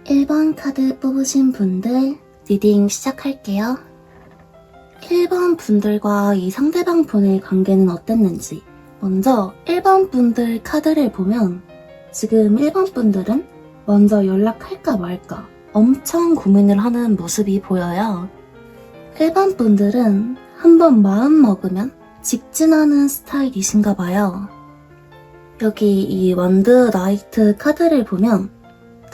1번 카드 뽑으신 분들 리딩 시작할게요. 1번 분들과 이 상대방 분의 관계는 어땠는지, 먼저 1번 분들 카드를 보면 지금 1번 분들은 먼저 연락할까 말까 엄청 고민을 하는 모습이 보여요. 1번 분들은 한번 마음 먹으면 직진하는 스타일이신가 봐요. 여기 이 원드 나이트 카드를 보면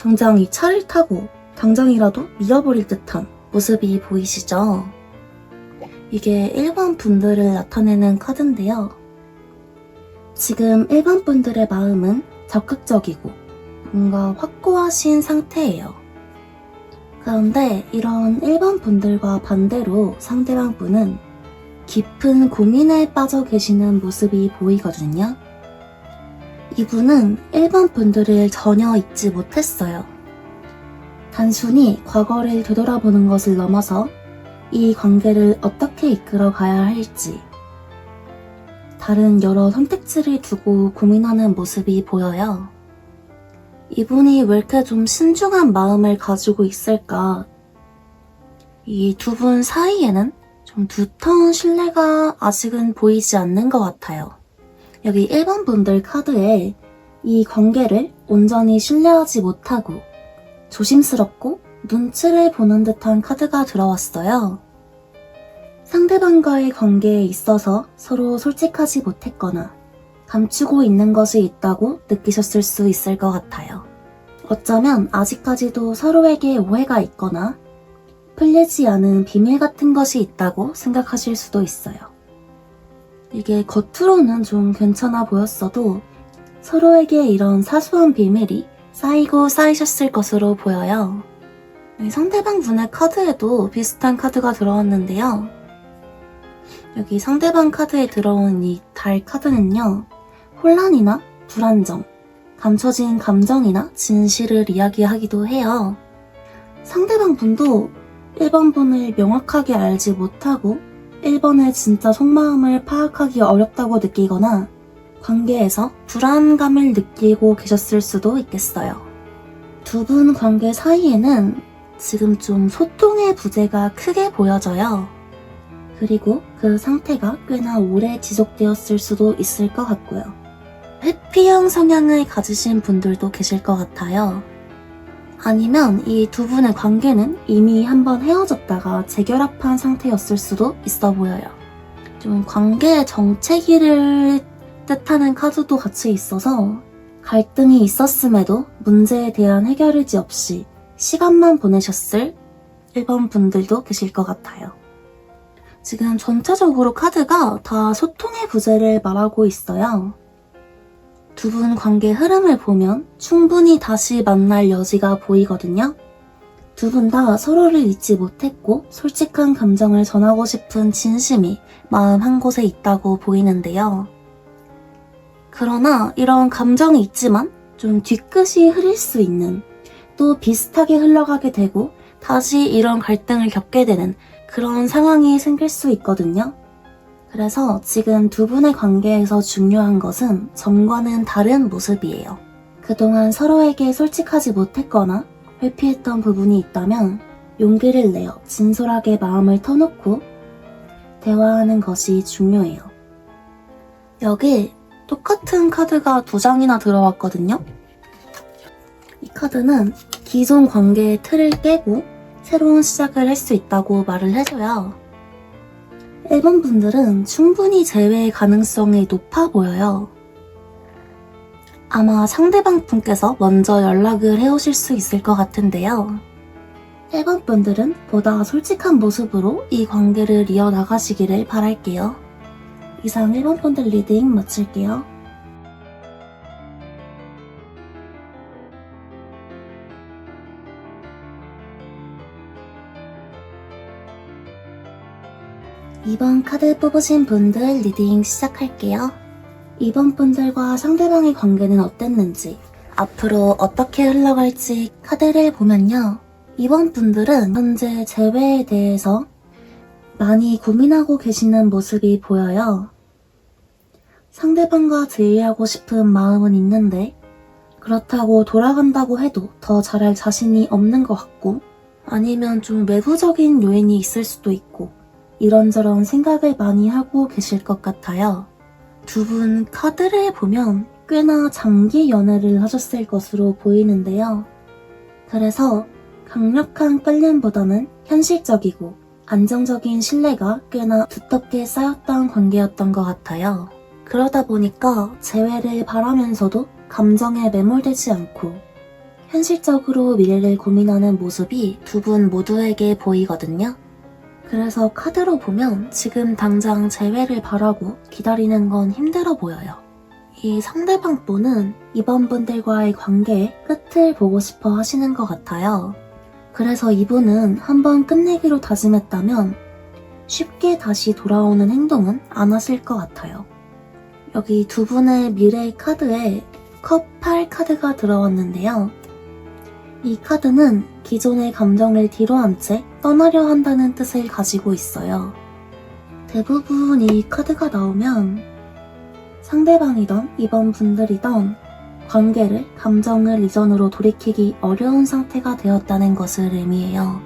당장 이 차를 타고 당장이라도 밀어버릴 듯한 모습이 보이시죠? 이게 1번 분들을 나타내는 카드인데요. 지금 1번 분들의 마음은 적극적이고 뭔가 확고하신 상태예요. 그런데 이런 1번 분들과 반대로 상대방 분은 깊은 고민에 빠져 계시는 모습이 보이거든요. 이분은 1번 분들을 전혀 잊지 못했어요. 단순히 과거를 되돌아보는 것을 넘어서 이 관계를 어떻게 이끌어 가야 할지, 다른 여러 선택지를 두고 고민하는 모습이 보여요. 이분이 왜 이렇게 좀 신중한 마음을 가지고 있을까? 이 두 분 사이에는 좀 두터운 신뢰가 아직은 보이지 않는 것 같아요. 여기 1번 분들 카드에 이 관계를 온전히 신뢰하지 못하고 조심스럽고 눈치를 보는 듯한 카드가 들어왔어요. 상대방과의 관계에 있어서 서로 솔직하지 못했거나 감추고 있는 것이 있다고 느끼셨을 수 있을 것 같아요. 어쩌면 아직까지도 서로에게 오해가 있거나 풀리지 않은 비밀 같은 것이 있다고 생각하실 수도 있어요. 이게 겉으로는 좀 괜찮아 보였어도 서로에게 이런 사소한 비밀이 쌓이고 쌓이셨을 것으로 보여요. 상대방 분의 카드에도 비슷한 카드가 들어왔는데요. 여기 상대방 카드에 들어온 이 달 카드는요. 혼란이나 불안정, 감춰진 감정이나 진실을 이야기하기도 해요. 상대방 분도 1번 분을 명확하게 알지 못하고 1번의 진짜 속마음을 파악하기 어렵다고 느끼거나 관계에서 불안감을 느끼고 계셨을 수도 있겠어요. 두 분 관계 사이에는 지금 좀 소통의 부재가 크게 보여져요. 그리고 그 상태가 꽤나 오래 지속되었을 수도 있을 것 같고요. 회피형 성향을 가지신 분들도 계실 것 같아요. 아니면 이 두 분의 관계는 이미 한번 헤어졌다가 재결합한 상태였을 수도 있어 보여요. 좀 관계의 정체기를 뜻하는 카드도 같이 있어서 갈등이 있었음에도 문제에 대한 해결의지 없이 시간만 보내셨을 1번 분들도 계실 것 같아요. 지금 전체적으로 카드가 다 소통의 부재를 말하고 있어요. 두 분 관계 흐름을 보면 충분히 다시 만날 여지가 보이거든요. 두 분 다 서로를 잊지 못했고 솔직한 감정을 전하고 싶은 진심이 마음 한 곳에 있다고 보이는데요. 그러나 이런 감정이 있지만 좀 뒤끝이 흐릴 수 있는, 또 비슷하게 흘러가게 되고 다시 이런 갈등을 겪게 되는 그런 상황이 생길 수 있거든요. 그래서 지금 두 분의 관계에서 중요한 것은 전과는 다른 모습이에요. 그동안 서로에게 솔직하지 못했거나 회피했던 부분이 있다면 용기를 내어 진솔하게 마음을 터놓고 대화하는 것이 중요해요. 여기 똑같은 카드가 2장이나 들어왔거든요. 이 카드는 기존 관계의 틀을 깨고 새로운 시작을 할 수 있다고 말을 해줘요. 1번 분들은 충분히 재회의 가능성이 높아 보여요. 아마 상대방 분께서 먼저 연락을 해오실 수 있을 것 같은데요. 1번 분들은 보다 솔직한 모습으로 이 관계를 이어나가시기를 바랄게요. 이상 1번 분들 리딩 마칠게요. 이번 카드 뽑으신 분들 리딩 시작할게요. 이번 분들과 상대방의 관계는 어땠는지, 앞으로 어떻게 흘러갈지 카드를 보면요. 이번 분들은 현재 재회에 대해서 많이 고민하고 계시는 모습이 보여요. 상대방과 재회하고 싶은 마음은 있는데 그렇다고 돌아간다고 해도 더 잘할 자신이 없는 것 같고, 아니면 좀 외부적인 요인이 있을 수도 있고 이런저런 생각을 많이 하고 계실 것 같아요. 두 분 카드를 보면 꽤나 장기 연애를 하셨을 것으로 보이는데요. 그래서 강력한 끌림보다는 현실적이고 안정적인 신뢰가 꽤나 두텁게 쌓였던 관계였던 것 같아요. 그러다 보니까 재회를 바라면서도 감정에 매몰되지 않고 현실적으로 미래를 고민하는 모습이 두 분 모두에게 보이거든요. 그래서 카드로 보면 지금 당장 재회를 바라고 기다리는 건 힘들어 보여요. 이 상대방 분은 이번 분들과의 관계의 끝을 보고 싶어 하시는 것 같아요. 그래서 이분은 한번 끝내기로 다짐했다면 쉽게 다시 돌아오는 행동은 안 하실 것 같아요. 여기 두 분의 미래의 카드에 컵 8 카드가 들어왔는데요. 이 카드는 기존의 감정을 뒤로한 채 떠나려 한다는 뜻을 가지고 있어요. 대부분 이 카드가 나오면 상대방이던 이번 분들이던 관계를, 감정을 이전으로 돌이키기 어려운 상태가 되었다는 것을 의미해요.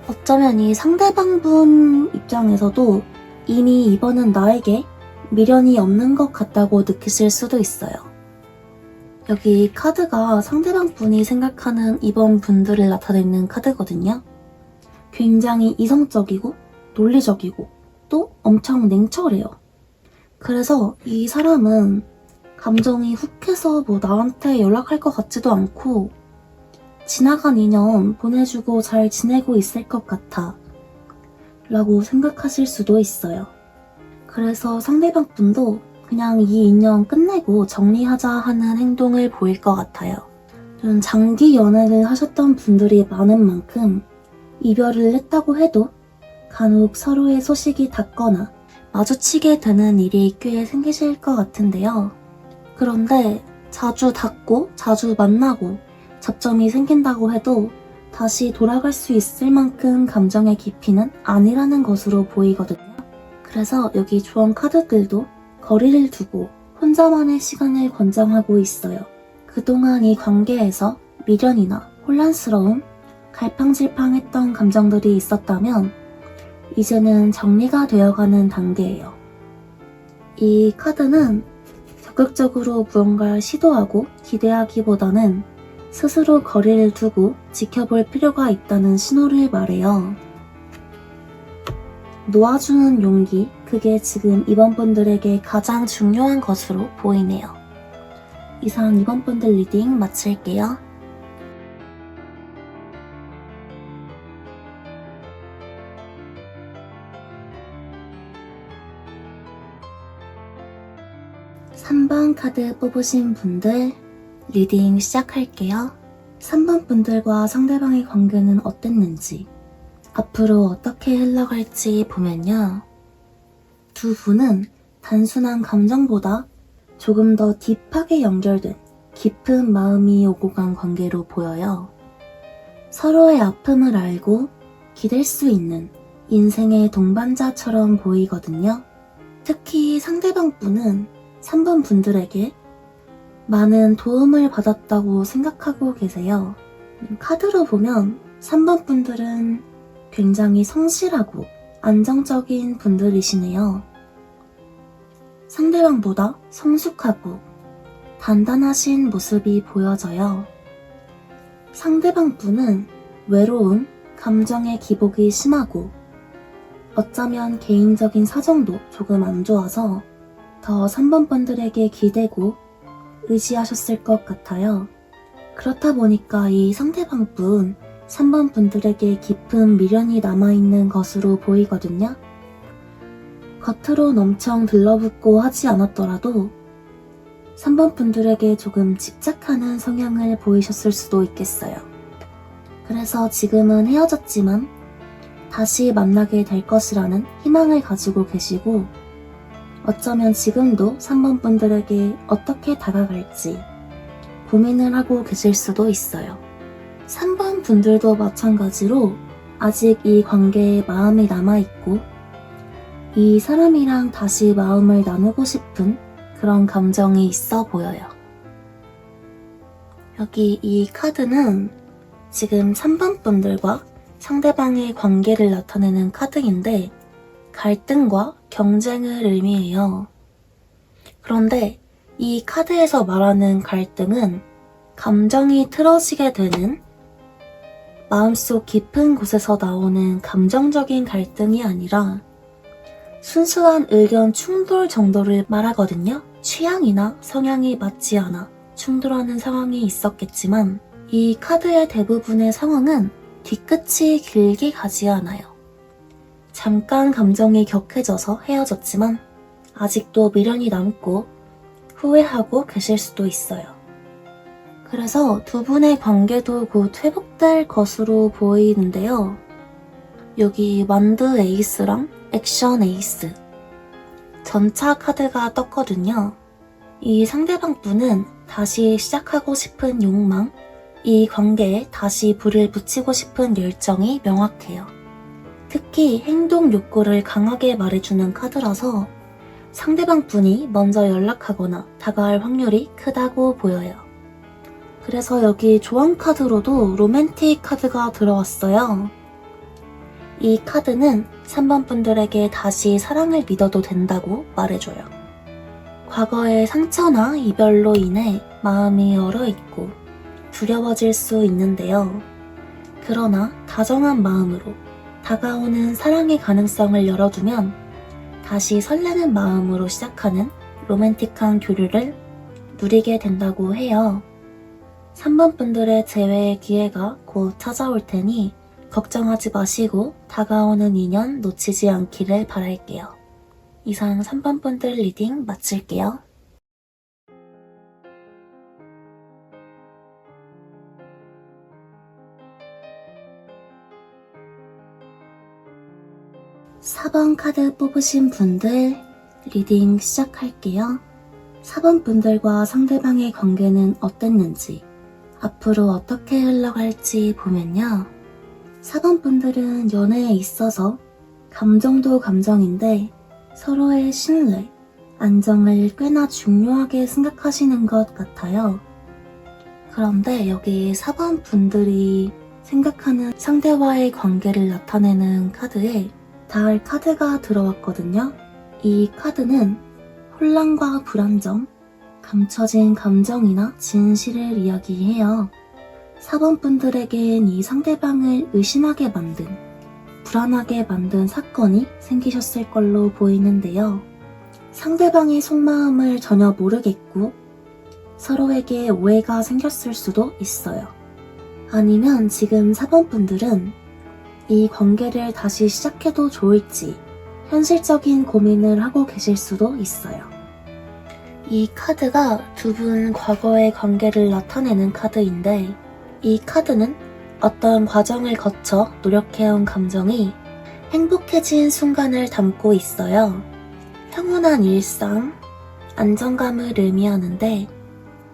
어쩌면 이 상대방분 입장에서도 이미 이번은 나에게 미련이 없는 것 같다고 느끼실 수도 있어요. 여기 카드가 상대방 분이 생각하는 이번 분들을 나타내는 카드거든요. 굉장히 이성적이고 논리적이고 또 엄청 냉철해요. 그래서 이 사람은 감정이 훅해서 나한테 연락할 것 같지도 않고 지나간 인연 보내주고 잘 지내고 있을 것 같아 라고 생각하실 수도 있어요. 그래서 상대방 분도 그냥 이 인연 끝내고 정리하자 하는 행동을 보일 것 같아요. 좀 장기 연애를 하셨던 분들이 많은 만큼 이별을 했다고 해도 간혹 서로의 소식이 닿거나 마주치게 되는 일이 꽤 생기실 것 같은데요. 그런데 자주 닿고 자주 만나고 접점이 생긴다고 해도 다시 돌아갈 수 있을 만큼 감정의 깊이는 아니라는 것으로 보이거든요. 그래서 여기 조언 카드들도 거리를 두고 혼자만의 시간을 권장하고 있어요. 그동안 이 관계에서 미련이나 혼란스러움, 갈팡질팡했던 감정들이 있었다면 이제는 정리가 되어가는 단계예요. 이 카드는 적극적으로 무언가를 시도하고 기대하기보다는 스스로 거리를 두고 지켜볼 필요가 있다는 신호를 말해요. 놓아주는 용기, 그게 지금 이번 분들에게 가장 중요한 것으로 보이네요. 이상 이번 분들 리딩 마칠게요. (3번) 카드 뽑으신 분들 리딩 시작할게요. 3번 분들과 상대방의 관계는 어땠는지, 앞으로 어떻게 흘러갈지 보면요. 두 분은 단순한 감정보다 조금 더 딥하게 연결된 깊은 마음이 오고 간 관계로 보여요. 서로의 아픔을 알고 기댈 수 있는 인생의 동반자처럼 보이거든요. 특히 상대방 분은 3번 분들에게 많은 도움을 받았다고 생각하고 계세요. 카드로 보면 3번 분들은 굉장히 성실하고 안정적인 분들이시네요. 상대방보다 성숙하고 단단하신 모습이 보여져요. 상대방 분은 외로움, 감정의 기복이 심하고 어쩌면 개인적인 사정도 조금 안 좋아서 더 3번 분들에게 기대고 의지하셨을 것 같아요. 그렇다 보니까 이 상대방 분, 3번 분들에게 깊은 미련이 남아있는 것으로 보이거든요. 겉으론 엄청 들러붙고 하지 않았더라도 3번 분들에게 조금 집착하는 성향을 보이셨을 수도 있겠어요. 그래서 지금은 헤어졌지만 다시 만나게 될 것이라는 희망을 가지고 계시고, 어쩌면 지금도 3번 분들에게 어떻게 다가갈지 고민을 하고 계실 수도 있어요. 3번 분들도 마찬가지로 아직 이 관계에 마음이 남아있고 이 사람이랑 다시 마음을 나누고 싶은 그런 감정이 있어 보여요. 여기 이 카드는 지금 3번 분들과 상대방의 관계를 나타내는 카드인데 갈등과 경쟁을 의미해요. 그런데 이 카드에서 말하는 갈등은 감정이 틀어지게 되는 마음속 깊은 곳에서 나오는 감정적인 갈등이 아니라 순수한 의견 충돌 정도를 말하거든요. 취향이나 성향이 맞지 않아 충돌하는 상황이 있었겠지만 이 카드의 대부분의 상황은 뒤끝이 길게 가지 않아요. 잠깐 감정이 격해져서 헤어졌지만 아직도 미련이 남고 후회하고 계실 수도 있어요. 그래서 두 분의 관계도 곧 회복될 것으로 보이는데요. 여기 만드 에이스랑 액션 에이스 전차 카드가 떴거든요. 이 상대방 분은 다시 시작하고 싶은 욕망, 이 관계에 다시 불을 붙이고 싶은 열정이 명확해요. 특히 행동 욕구를 강하게 말해주는 카드라서 상대방 분이 먼저 연락하거나 다가갈 확률이 크다고 보여요. 그래서 여기 조언 카드로도 로맨틱 카드가 들어왔어요. 이 카드는 3번 분들에게 다시 사랑을 믿어도 된다고 말해줘요. 과거의 상처나 이별로 인해 마음이 얼어있고 두려워질 수 있는데요. 그러나 다정한 마음으로 다가오는 사랑의 가능성을 열어두면 다시 설레는 마음으로 시작하는 로맨틱한 교류를 누리게 된다고 해요. 3번 분들의 재회의 기회가 곧 찾아올 테니 걱정하지 마시고 다가오는 인연 놓치지 않기를 바랄게요. 이상 3번 분들 리딩 마칠게요. (4번) 카드 뽑으신 분들 리딩 시작할게요. 4번 분들과 상대방의 관계는 어땠는지, 앞으로 어떻게 흘러갈지 보면요. 4번 분들은 연애에 있어서 감정도 감정인데 서로의 신뢰, 안정을 꽤나 중요하게 생각하시는 것 같아요. 그런데 여기 4번 분들이 생각하는 상대와의 관계를 나타내는 카드에 달 카드가 들어왔거든요. 이 카드는 혼란과 불안정, 감춰진 감정이나 진실을 이야기해요. 4번 분들에겐 이 상대방을 의심하게 만든, 불안하게 만든 사건이 생기셨을 걸로 보이는데요. 상대방의 속마음을 전혀 모르겠고 서로에게 오해가 생겼을 수도 있어요. 아니면 지금 4번 분들은 이 관계를 다시 시작해도 좋을지 현실적인 고민을 하고 계실 수도 있어요. 이 카드가 두 분 과거의 관계를 나타내는 카드인데 이 카드는 어떤 과정을 거쳐 노력해온 감정이 행복해진 순간을 담고 있어요. 평온한 일상, 안정감을 의미하는데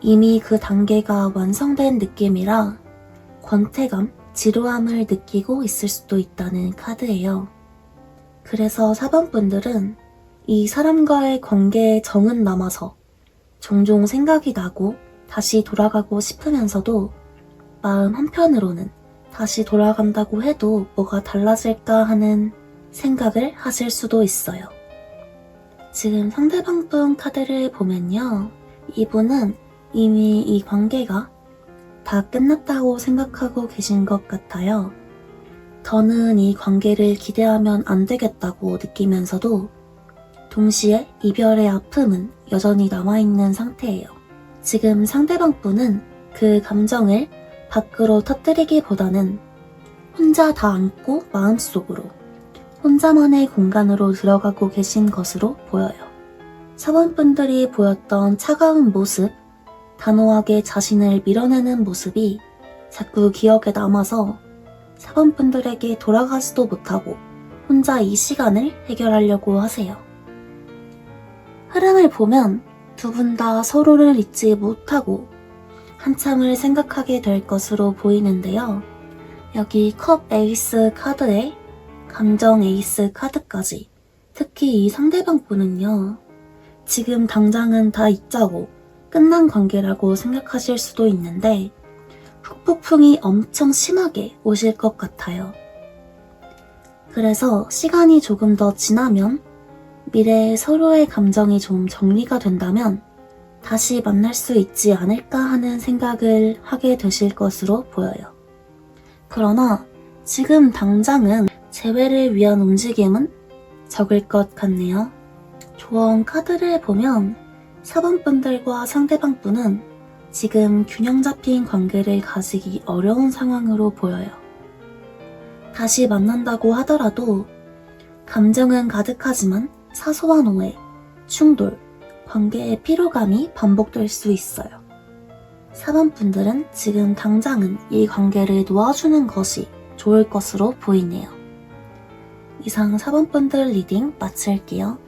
이미 그 단계가 완성된 느낌이라 권태감, 지루함을 느끼고 있을 수도 있다는 카드예요. 그래서 4번 분들은 이 사람과의 관계에 정은 남아서 종종 생각이 나고 다시 돌아가고 싶으면서도 마음 한편으로는 다시 돌아간다고 해도 뭐가 달라질까 하는 생각을 하실 수도 있어요. 지금 상대방 분 카드를 보면요. 이분은 이미 이 관계가 다 끝났다고 생각하고 계신 것 같아요. 더는 이 관계를 기대하면 안 되겠다고 느끼면서도 동시에 이별의 아픔은 여전히 남아있는 상태예요. 지금 상대방 분은 그 감정을 밖으로 터뜨리기보다는 혼자 다 안고 마음속으로 혼자만의 공간으로 들어가고 계신 것으로 보여요. 4번 분들이 보였던 차가운 모습, 단호하게 자신을 밀어내는 모습이 자꾸 기억에 남아서 4번 분들에게 돌아가지도 못하고 혼자 이 시간을 해결하려고 하세요. 흐름을 보면 두 분 다 서로를 잊지 못하고 한참을 생각하게 될 것으로 보이는데요. 여기 컵 에이스 카드에 감정 에이스 카드까지, 특히 이 상대방 분은요. 지금 당장은 다 잊자고 끝난 관계라고 생각하실 수도 있는데 후폭풍이 엄청 심하게 오실 것 같아요. 그래서 시간이 조금 더 지나면 미래에 서로의 감정이 좀 정리가 된다면 다시 만날 수 있지 않을까 하는 생각을 하게 되실 것으로 보여요. 그러나 지금 당장은 재회를 위한 움직임은 적을 것 같네요. 조언 카드를 보면 4번 분들과 상대방 분은 지금 균형 잡힌 관계를 가지기 어려운 상황으로 보여요. 다시 만난다고 하더라도 감정은 가득하지만 사소한 오해, 충돌, 관계의 피로감이 반복될 수 있어요. 4번 분들은 지금 당장은 이 관계를 놓아주는 것이 좋을 것으로 보이네요. 이상 4번 분들 리딩 마칠게요.